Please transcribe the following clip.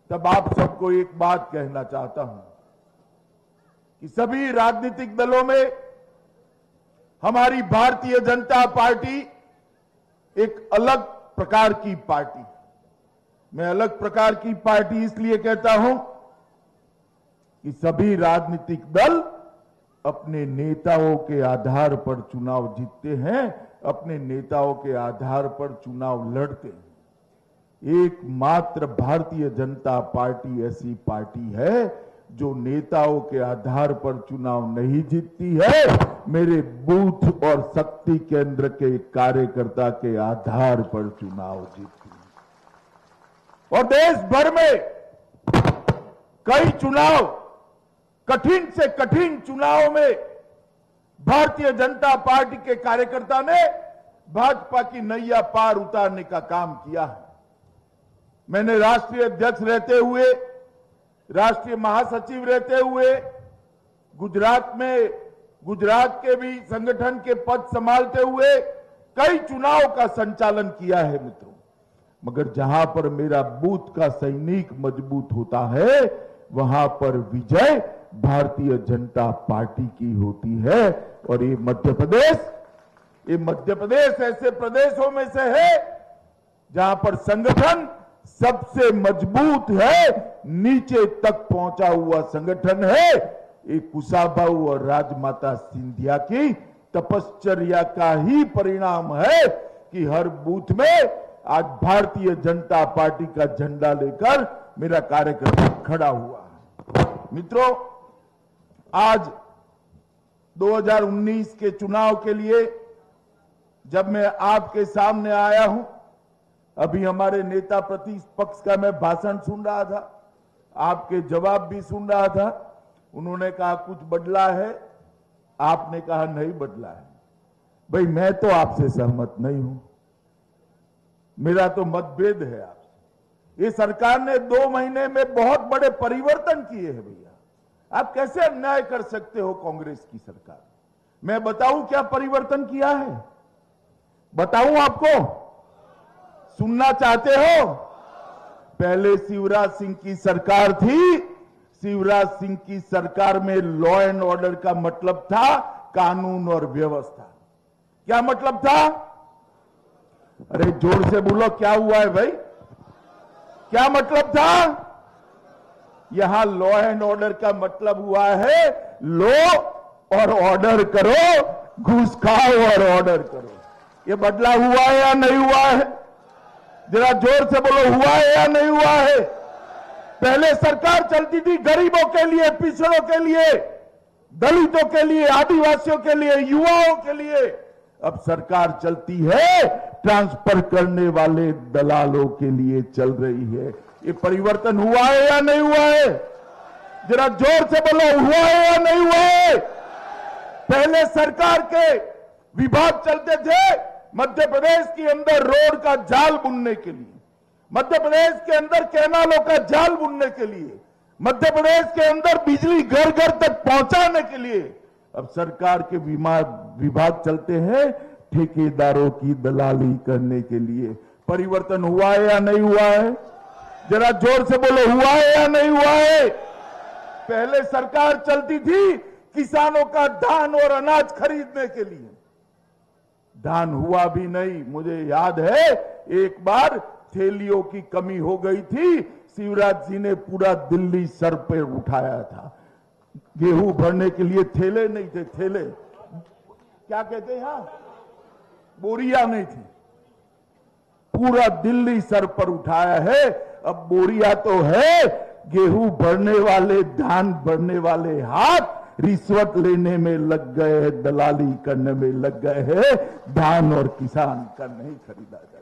तब आप सबको एक बात कहना चाहता हूं कि सभी राजनीतिक दलों में हमारी भारतीय जनता पार्टी एक अलग प्रकार की पार्टी। मैं अलग प्रकार की पार्टी इसलिए कहता हूं कि सभी राजनीतिक दल अपने नेताओं के आधार पर चुनाव जीतते हैं, अपने नेताओं के आधार पर चुनाव लड़ते हैं। एकमात्र भारतीय जनता पार्टी ऐसी पार्टी है जो नेताओं के आधार पर चुनाव नहीं जीतती है, मेरे बूथ और शक्ति केंद्र के कार्यकर्ता के आधार पर चुनाव जीतती है। और देश भर में कई चुनाव, कठिन से कठिन चुनाव में भारतीय जनता पार्टी के कार्यकर्ता ने भाजपा की नैया पार उतारने का काम किया है। मैंने राष्ट्रीय अध्यक्ष रहते हुए, राष्ट्रीय महासचिव रहते हुए, गुजरात के भी संगठन के पद संभालते हुए कई चुनाव का संचालन किया है मित्रों। मगर जहां पर मेरा बूथ का सैनिक मजबूत होता है वहां पर विजय भारतीय जनता पार्टी की होती है। और ये मध्य प्रदेश ऐसे प्रदेशों में से है जहां पर संगठन सबसे मजबूत है, नीचे तक पहुंचा हुआ संगठन है। एक कुशाभाऊ और राजमाता सिंधिया की तपश्चर्या का ही परिणाम है कि हर बूथ में आज भारतीय जनता पार्टी का झंडा लेकर मेरा कार्यकर्ता खड़ा हुआ है। मित्रों, आज 2019 के चुनाव के लिए जब मैं आपके सामने आया हूं, अभी हमारे नेता प्रतिपक्ष का मैं भाषण सुन रहा था, आपके जवाब भी सुन रहा था। उन्होंने कहा कुछ बदला है, आपने कहा नहीं बदला है। भाई मैं तो आपसे सहमत नहीं हूं, मेरा तो मतभेद है आपसे। ये सरकार ने 2 महीने में बहुत बड़े परिवर्तन किए हैं भैया। आप कैसे अन्याय कर सकते हो कांग्रेस की सरकार? मैं बताऊं क्या परिवर्तन किया है? बताऊं आपको? सुनना चाहते हो? पहले शिवराज सिंह की सरकार थी। शिवराज सिंह की सरकार में लॉ एंड ऑर्डर का मतलब था कानून और व्यवस्था। क्या मतलब था? अरे जोर से बोलो, क्या हुआ है भाई? क्या मतलब था? यहां लॉ एंड ऑर्डर का मतलब हुआ है लो और ऑर्डर करो, घूस खाओ और ऑर्डर करो। ये बदला हुआ है या नहीं हुआ है? जरा जोर से बोलो, हुआ है या नहीं हुआ है? पहले सरकार चलती थी गरीबों के लिए, पिछड़ों के लिए, दलितों के लिए, आदिवासियों के लिए, युवाओं के लिए। अब सरकार चलती है ट्रांसफर करने वाले दलालों के लिए चल रही है। ये परिवर्तन हुआ है या नहीं हुआ है? जरा जोर से बोलो, हुआ है या नहीं हुआ है? पहले सरकार के विभाग चलते थे मध्य प्रदेश के अंदर रोड का जाल बुनने के लिए, मध्य प्रदेश के अंदर कैनालों का जाल बुनने के लिए, मध्य प्रदेश के अंदर बिजली घर घर तक पहुंचाने के लिए। अब सरकार के विभाग चलते हैं ठेकेदारों की दलाली करने के लिए। परिवर्तन हुआ है या नहीं हुआ है? जरा जोर से बोलो, हुआ है या नहीं हुआ है? पहले सरकार चलती थी किसानों का धान और अनाज खरीदने के लिए। धान हुआ भी नहीं। मुझे याद है एक बार थैलियों की कमी हो गई थी, शिवराज जी ने पूरा दिल्ली सर पे उठाया था। गेहूं भरने के लिए थैले नहीं थे, थैले क्या कहते हैं यहां, बोरिया नहीं थी, पूरा दिल्ली सर पर उठाया है। अब बोरिया तो है, गेहूं भरने वाले, धान भरने वाले हाथ रिश्वत लेने में लग गए हैं, दलाली करने में लग गए हैं। धान और किसान का नहीं खरीदा जाए।